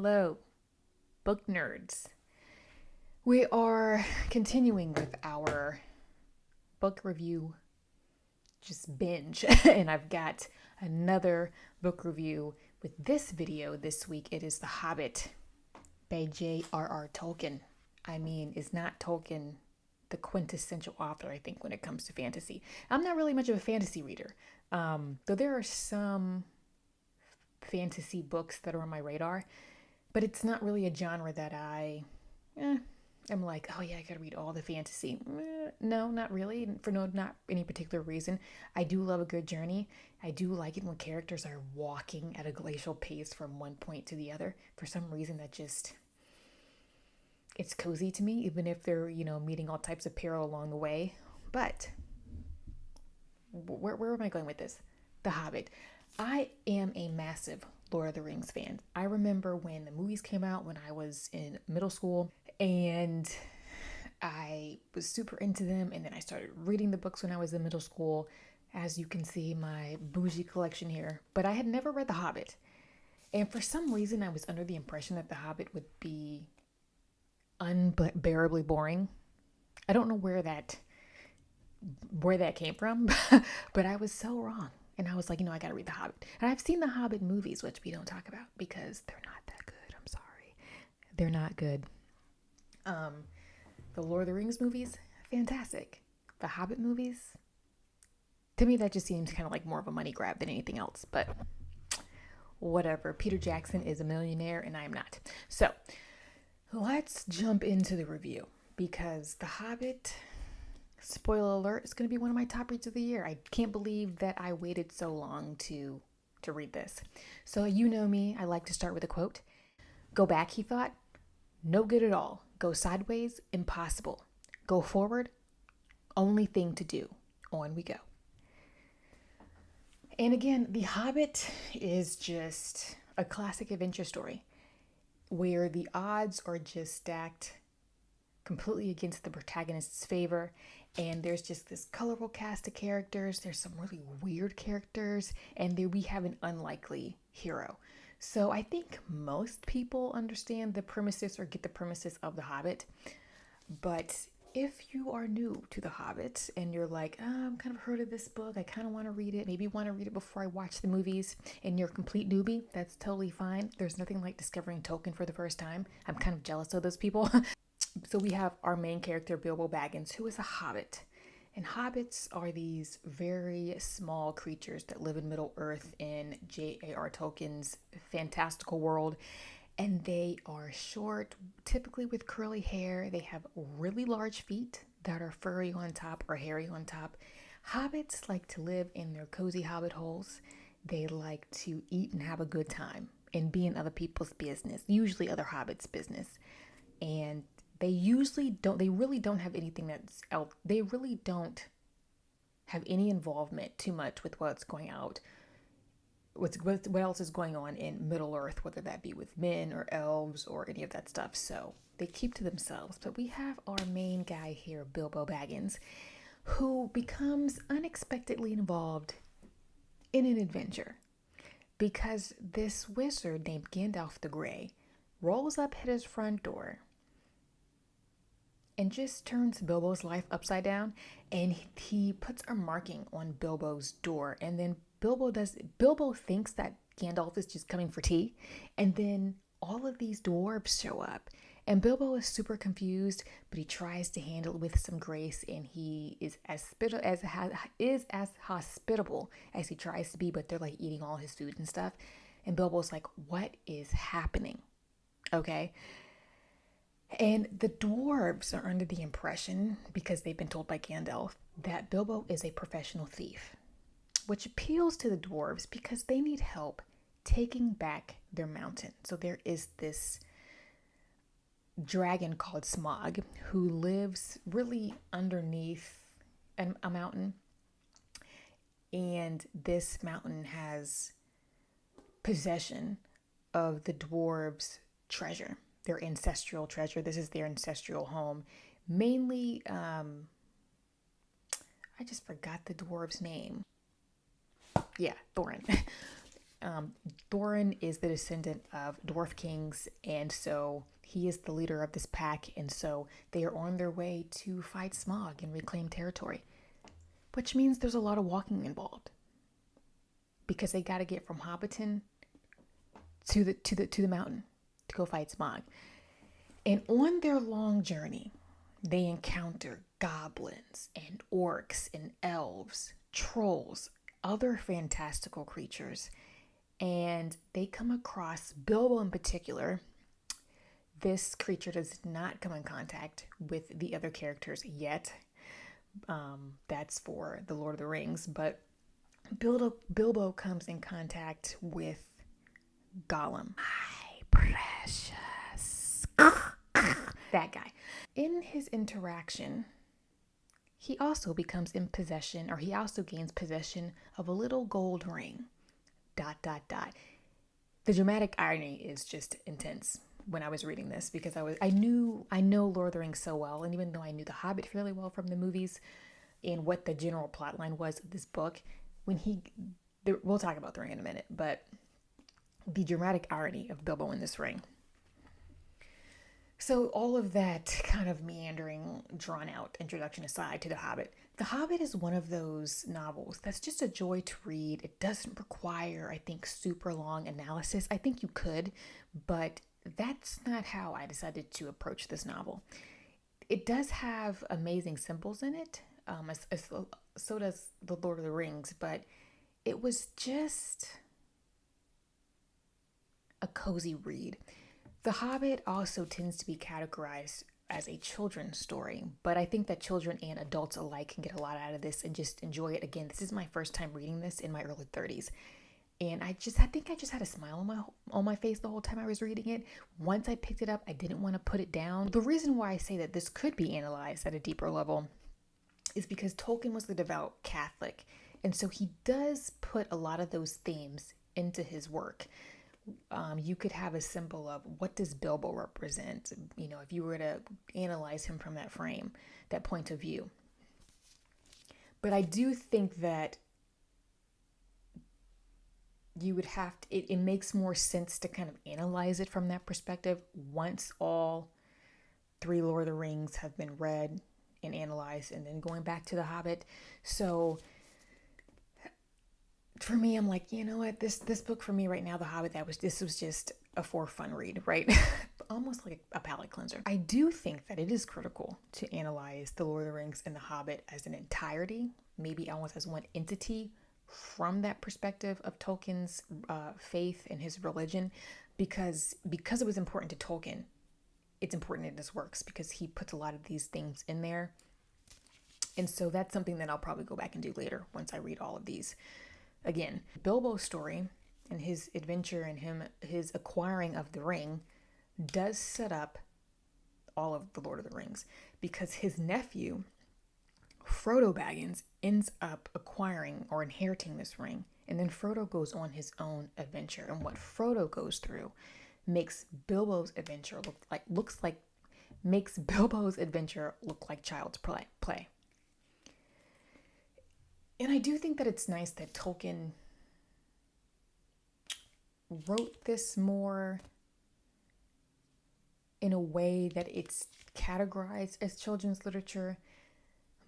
Hello, book nerds. We are continuing with our book review just binge, and I've got another book review with this video this week. It is The Hobbit by J.R.R. Tolkien. I mean, is not Tolkien the quintessential author, I think, when it comes to fantasy? I'm not really much of a fantasy reader, though there are some fantasy books that are on my radar, but it's not really a genre that I'm like, oh yeah, I gotta read all the fantasy. No, not really. Not any particular reason. I do love a good journey. I do like it when characters are walking at a glacial pace from one point to the other. For some reason, it's cozy to me, even if they're meeting all types of peril along the way. But where am I going with this? The Hobbit. I am a massive Lord of the Rings fan. I remember when the movies came out when I was in middle school, and I was super into them, and then I started reading the books when I was in middle school. As you can see, my bougie collection here. But I had never read The Hobbit. And for some reason, I was under the impression that The Hobbit would be unbearably boring. I don't know where that came from, but I was so wrong. And I was like, I gotta read The Hobbit. And I've seen the Hobbit movies, which we don't talk about because they're not that good. I'm sorry. They're not good. The Lord of the Rings movies, fantastic. The Hobbit movies, to me, that just seems kind of like more of a money grab than anything else. But whatever. Peter Jackson is a millionaire and I am not. So let's jump into the review because The Hobbit, spoiler alert, is going to be one of my top reads of the year. I can't believe that I waited so long to read this. So you know me, I like to start with a quote. Go back, he thought. No good at all. Go sideways, impossible. Go forward, only thing to do. On we go. And again, The Hobbit is just a classic adventure story where the odds are just stacked completely against the protagonist's favor, and there's just this colorful cast of characters. There's some really weird characters, and there we have an unlikely hero. So I think most people understand the premises or get the premises of The Hobbit, but if you are new to The Hobbit and you're like, I'm kind of heard of this book, I kind of want to read it, maybe want to read it before I watch the movies, and you're a complete newbie, that's totally fine. There's nothing like discovering Tolkien for the first time. I'm kind of jealous of those people. So we have our main character, Bilbo Baggins, who is a hobbit. And hobbits are these very small creatures that live in Middle Earth in J.R.R. Tolkien's fantastical world. And they are short, typically with curly hair. They have really large feet that are furry on top or hairy on top. Hobbits like to live in their cozy hobbit holes. They like to eat and have a good time and be in other people's business, usually other hobbits' business. And they really don't have anything that's else. They really don't have any involvement too much with what's going out, what else is going on in Middle Earth, whether that be with men or elves or any of that stuff. So they keep to themselves. But we have our main guy here, Bilbo Baggins, who becomes unexpectedly involved in an adventure because this wizard named Gandalf the Grey rolls up at his front door and just turns Bilbo's life upside down, and he puts a marking on Bilbo's door, and then Bilbo thinks that Gandalf is just coming for tea, and then all of these dwarves show up, and Bilbo is super confused, but he tries to handle it with some grace, and he is as hospitable as he tries to be, but they're like eating all his food and stuff, and Bilbo's like, what is happening? Okay. And the dwarves are under the impression, because they've been told by Gandalf, that Bilbo is a professional thief, which appeals to the dwarves because they need help taking back their mountain. So there is this dragon called Smog who lives really underneath a mountain. And this mountain has possession of the dwarves' treasure, their ancestral treasure. This is their ancestral home. Mainly, I just forgot the dwarf's name. Yeah, Thorin. Thorin is the descendant of dwarf kings, and so he is the leader of this pack, and so they are on their way to fight Smaug and reclaim territory, which means there's a lot of walking involved because they got to get from Hobbiton to the mountain to go fight Smaug. And on their long journey, they encounter goblins and orcs and elves, trolls, other fantastical creatures, and they come across Bilbo in particular. This creature does not come in contact with the other characters yet. That's for the Lord of the Rings, but Bilbo comes in contact with Gollum. My precious. That guy. In his interaction, he also becomes in possession, or he also gains possession of a little gold ring. ... The dramatic irony is just intense when I was reading this, because I know Lord of the Rings so well, and even though I knew The Hobbit fairly well from the movies and what the general plot line was of this book, we'll talk about the ring in a minute, but the dramatic irony of Bilbo in this ring. So all of that kind of meandering, drawn out introduction aside to The Hobbit. The Hobbit is one of those novels that's just a joy to read. It doesn't require, I think, super long analysis. I think you could, but that's not how I decided to approach this novel. It does have amazing symbols in it, so does The Lord of the Rings, but it was just a cozy read. The Hobbit also tends to be categorized as a children's story, but I think that children and adults alike can get a lot out of this and just enjoy it. Again, this is my first time reading this in my early 30s. And I think I just had a smile on my face the whole time I was reading it. Once I picked it up, I didn't want to put it down. The reason why I say that this could be analyzed at a deeper level is because Tolkien was the devout Catholic. And so he does put a lot of those themes into his work. You could have a symbol of what does Bilbo represent, if you were to analyze him from that frame, that point of view. But I do think that you would have to, it makes more sense to kind of analyze it from that perspective once all 3 Lord of the Rings have been read and analyzed, and then going back to The Hobbit. So for me, I'm like, you know what, this book for me right now, The Hobbit, this was just a for fun read, right? Almost like a palate cleanser. I do think that it is critical to analyze The Lord of the Rings and The Hobbit as an entirety, maybe almost as one entity, from that perspective of Tolkien's faith and his religion, because it was important to Tolkien. It's important in his works because he puts a lot of these things in there. And so that's something that I'll probably go back and do later once I read all of these. Again, Bilbo's story and his adventure and his acquiring of the ring does set up all of the Lord of the Rings, because his nephew, Frodo Baggins, ends up acquiring or inheriting this ring. And then Frodo goes on his own adventure. And what Frodo goes through makes Bilbo's adventure look like child's play. And I do think that it's nice that Tolkien wrote this more in a way that it's categorized as children's literature,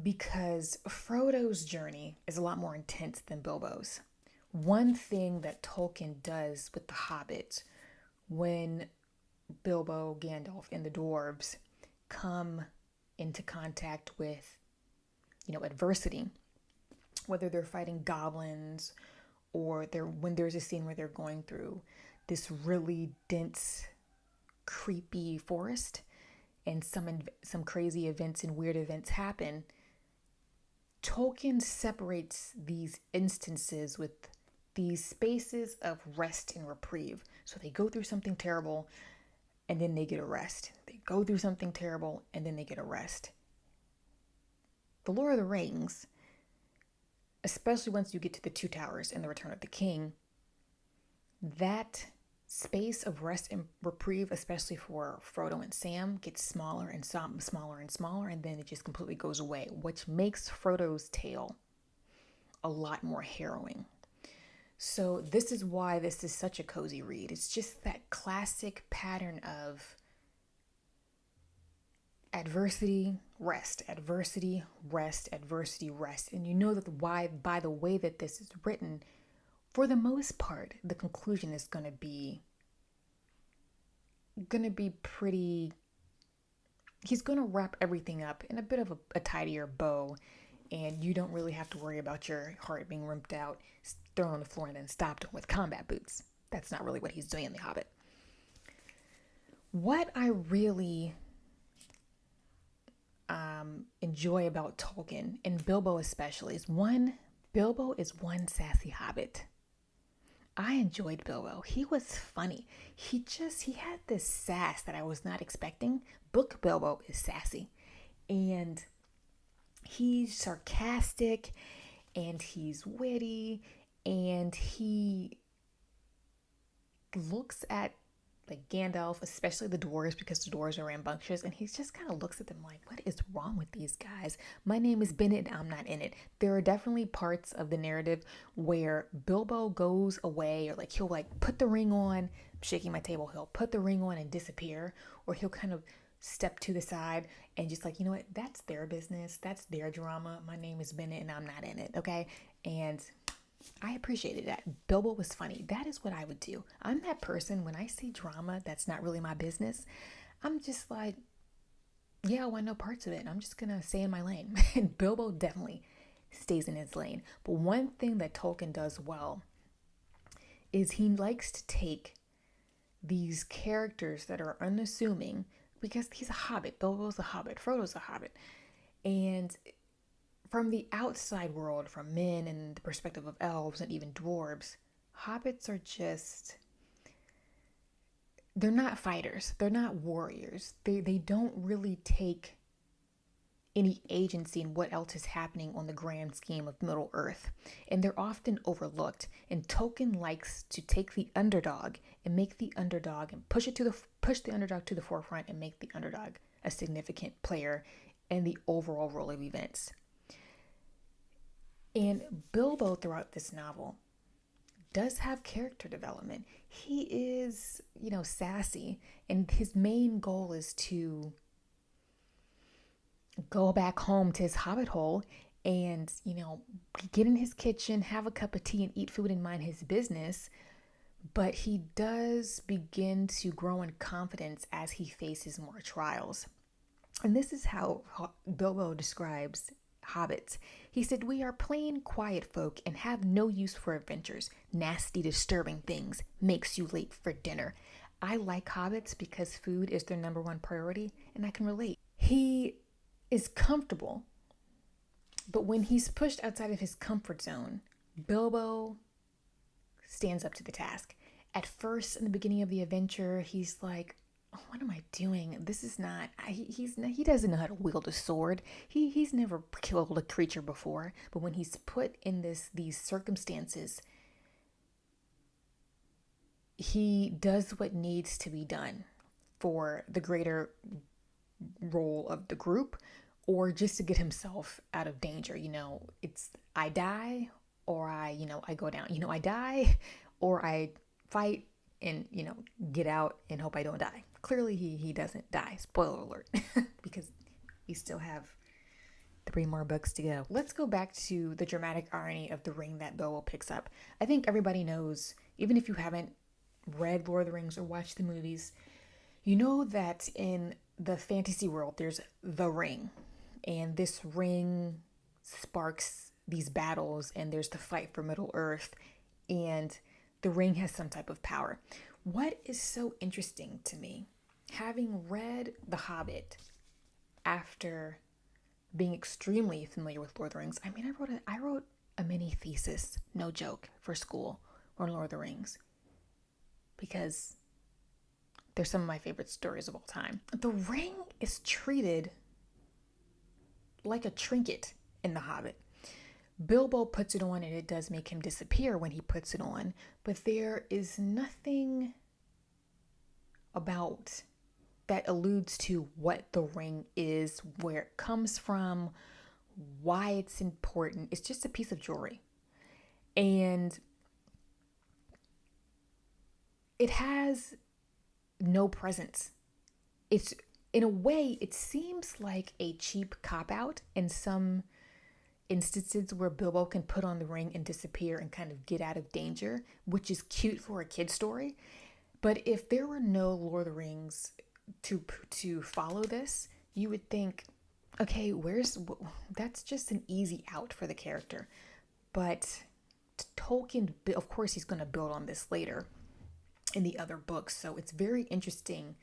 because Frodo's journey is a lot more intense than Bilbo's. One thing that Tolkien does with The Hobbit, when Bilbo, Gandalf, and the dwarves come into contact with, adversity, whether they're fighting goblins or when there's a scene where they're going through this really dense, creepy forest and some crazy events and weird events happen, Tolkien separates these instances with these spaces of rest and reprieve. So they go through something terrible and then they get a rest. They go through something terrible and then they get a rest. The Lord of the Rings, especially once you get to the Two Towers and the Return of the King, that space of rest and reprieve, especially for Frodo and Sam, gets smaller and smaller and smaller, and then it just completely goes away, which makes Frodo's tale a lot more harrowing. So this is why this is such a cozy read. It's just that classic pattern of adversity, rest, adversity, rest, adversity, rest. And you know that why by the way that this is written, for the most part, the conclusion is gonna be pretty. He's gonna wrap everything up in a bit of a tidier bow, and you don't really have to worry about your heart being ripped out, thrown on the floor, and then stopped with combat boots. That's not really what he's doing in The Hobbit. What I really enjoy about Tolkien, and Bilbo especially, is Bilbo is one sassy hobbit. I enjoyed Bilbo. He was funny. He had this sass that I was not expecting. Book Bilbo is sassy. And he's sarcastic and he's witty and he looks at like Gandalf, especially the dwarves, because the dwarves are rambunctious, and he just kind of looks at them like, what is wrong with these guys? My name is Bennett and I'm not in it. There are definitely parts of the narrative where Bilbo goes away, or like he'll like put the ring on, I'm shaking my table, he'll put the ring on and disappear, or he'll kind of step to the side and just like, you know what, that's their business, that's their drama. My name is Bennett and I'm not in it, okay? And I appreciated that. Bilbo was funny. That is what I would do. I'm that person when I see drama that's not really my business. I'm just like, yeah, I want no parts of it. I'm just going to stay in my lane. And Bilbo definitely stays in his lane. But one thing that Tolkien does well is he likes to take these characters that are unassuming, because he's a hobbit. Bilbo's a hobbit. Frodo's a hobbit. And from the outside world, from men and the perspective of elves and even dwarves, hobbits are just, they're not fighters. They're not warriors. They don't really take any agency in what else is happening on the grand scheme of Middle Earth. And they're often overlooked. And Tolkien likes to take the underdog and make the underdog and push the underdog to the forefront and make the underdog a significant player in the overall role of events. And Bilbo, throughout this novel, does have character development. He is, sassy, and his main goal is to go back home to his hobbit hole and, get in his kitchen, have a cup of tea, and eat food and mind his business. But he does begin to grow in confidence as he faces more trials. And this is how Bilbo describes hobbits. He said, "We are plain, quiet folk and have no use for adventures. Nasty, disturbing things. Makes you late for dinner." I like hobbits because food is their number one priority, and I can relate. He is comfortable, but when he's pushed outside of his comfort zone, Bilbo stands up to the task. At first, in the beginning of the adventure, he's like, oh, what am I doing? This is not, he doesn't know how to wield a sword. He's never killed a creature before. But when he's put in these circumstances, he does what needs to be done for the greater role of the group, or just to get himself out of danger. It's I die or I go down. I die or I fight and get out and hope I don't die. Clearly he doesn't die. Spoiler alert. Because we still have 3 more books to go. Let's go back to the dramatic irony of the ring that Bilbo picks up. I think everybody knows, even if you haven't read Lord of the Rings or watched the movies, you know that in the fantasy world there's the ring, and this ring sparks these battles, and there's the fight for Middle Earth, and the ring has some type of power. What is so interesting to me, having read The Hobbit after being extremely familiar with Lord of the Rings, I wrote a mini thesis, no joke, for school on Lord of the Rings, because they're some of my favorite stories of all time. The ring is treated like a trinket in The Hobbit. Bilbo puts it on and it does make him disappear when he puts it on, but there is nothing about that alludes to what the ring is, where it comes from, why it's important. It's just a piece of jewelry. And it has no presence. It's, in a way, it seems like a cheap cop out in some instances where Bilbo can put on the ring and disappear and kind of get out of danger, which is cute for a kid's story. But if there were no Lord of the Rings to follow this, you would think, okay, that's just an easy out for the character. But Tolkien, of course, he's going to build on this later in the other books. So it's very interesting.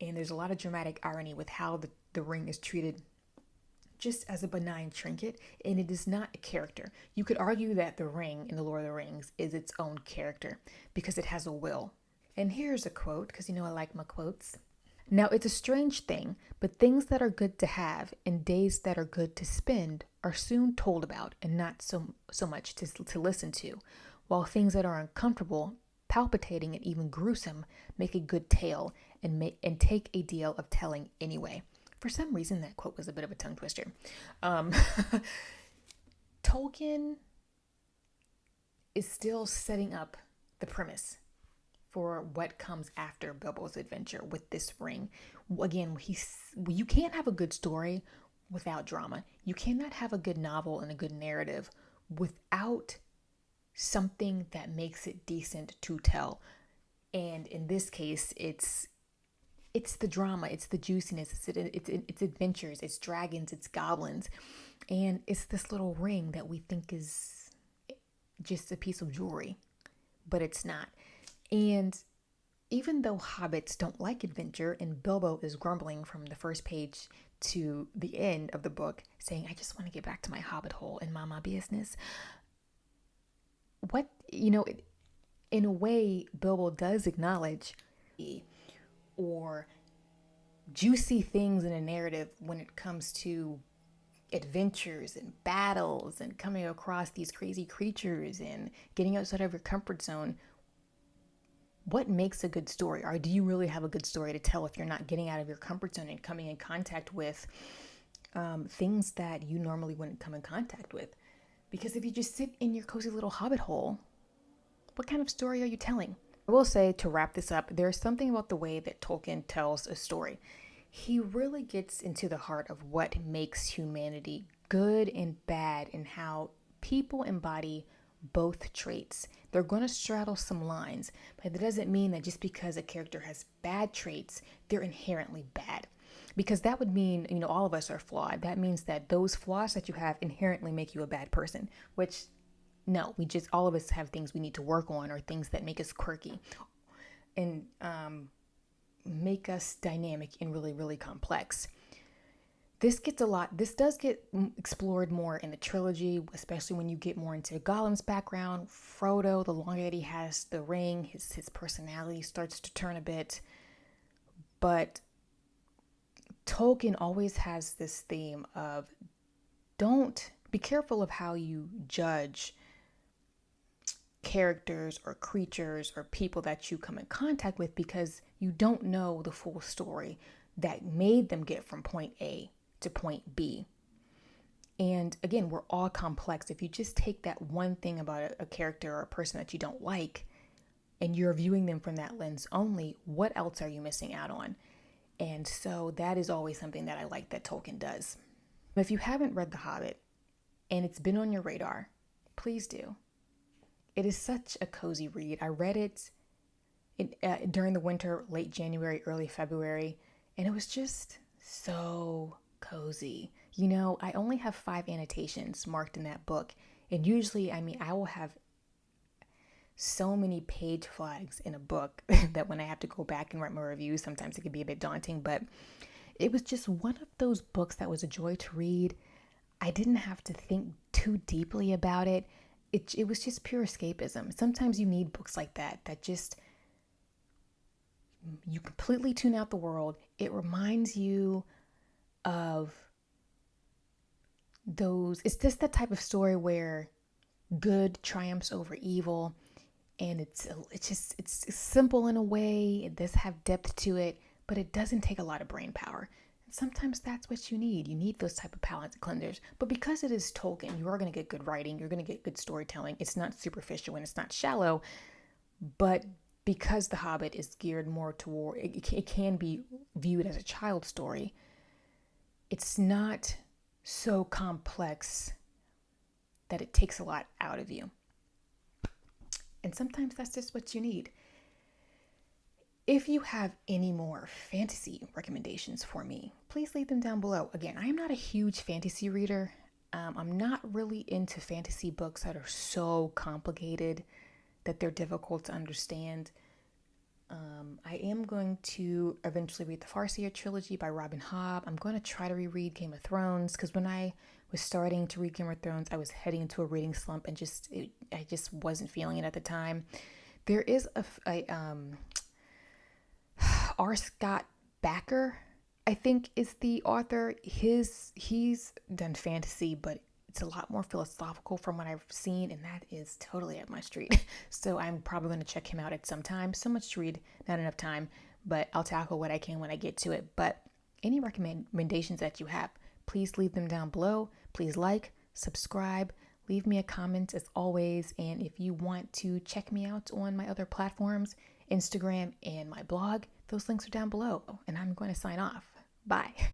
And there's a lot of dramatic irony with how the ring is treated just as a benign trinket, and it is not a character. You could argue that the ring in The Lord of the Rings is its own character because it has a will. And here's a quote, because I like my quotes. Now, it's a strange thing, but things that are good to have and days that are good to spend are soon told about and not so much to listen to, while things that are uncomfortable, palpitating, and even gruesome make a good tale and take a deal of telling anyway. For some reason, that quote was a bit of a tongue twister. Tolkien is still setting up the premise for what comes after Bilbo's adventure with this ring. Again, you can't have a good story without drama. You cannot have a good novel and a good narrative without something that makes it decent to tell. And in this case, it's the drama, it's the juiciness, it's adventures, it's dragons, it's goblins, and it's this little ring that we think is just a piece of jewelry, but it's not. And even though hobbits don't like adventure, and Bilbo is grumbling from the first page to the end of the book, saying, I just want to get back to my hobbit hole and mind my business. In a way, Bilbo does acknowledge or juicy things in a narrative when it comes to adventures and battles and coming across these crazy creatures and getting outside of your comfort zone. What makes a good story? Or do you really have a good story to tell if you're not getting out of your comfort zone and coming in contact with things that you normally wouldn't come in contact with? Because if you just sit in your cozy little hobbit hole, what kind of story are you telling? I will say, to wrap this up, there's something about the way that Tolkien tells a story. He really gets into the heart of what makes humanity good and bad and how people embody both traits. They're going to straddle some lines, but that doesn't mean that just because a character has bad traits, they're inherently bad. Because that would mean, all of us are flawed. That means that those flaws that you have inherently make you a bad person, which no, all of us have things we need to work on, or things that make us quirky and make us dynamic and really, really complex. This does get explored more in the trilogy, especially when you get more into Gollum's background. Frodo, the longer that he has the ring, his personality starts to turn a bit. But Tolkien always has this theme of don't be careful of how you judge characters or creatures or people that you come in contact with, because you don't know the full story that made them get from point A to point B. And again, we're all complex. If you just take that one thing about a character or a person that you don't like and you're viewing them from that lens only, what else are you missing out on? And so that is always something that I like that Tolkien does. If you haven't read The Hobbit and it's been on your radar, please do. It is such a cozy read. I read it during the winter, late January, early February, and it was just so cozy. I only have 5 annotations marked in that book, and usually, I will have so many page flags in a book that when I have to go back and write my reviews, sometimes it can be a bit daunting, but it was just one of those books that was a joy to read. I didn't have to think too deeply about it. It was just pure escapism. Sometimes you need books like that just, you completely tune out the world. It reminds you of it's just that type of story where good triumphs over evil, and it's simple in a way. It does have depth to it, but it doesn't take a lot of brain power. Sometimes that's what you need. You need those type of palate cleansers. But because it is Tolkien, you are going to get good writing. You're going to get good storytelling. It's not superficial and it's not shallow, but because The Hobbit is geared more toward, it can be viewed as a child story. It's not so complex that it takes a lot out of you. And sometimes that's just what you need. If you have any more fantasy recommendations for me, please leave them down below. Again, I am not a huge fantasy reader. I'm not really into fantasy books that are so complicated that they're difficult to understand. I am going to eventually read the Farseer trilogy by Robin Hobb. I'm going to try to reread Game of Thrones, because when I was starting to read Game of Thrones, I was heading into a reading slump and I just wasn't feeling it at the time. There is R. Scott Bakker, I think, is the author. He's done fantasy, but it's a lot more philosophical from what I've seen, and that is totally up my street. So I'm probably going to check him out at some time. So much to read, not enough time, but I'll tackle what I can when I get to it. But any recommendations that you have, please leave them down below. Please like, subscribe, leave me a comment as always. And if you want to check me out on my other platforms, Instagram and my blog, those links are down below. And I'm going to sign off. Bye.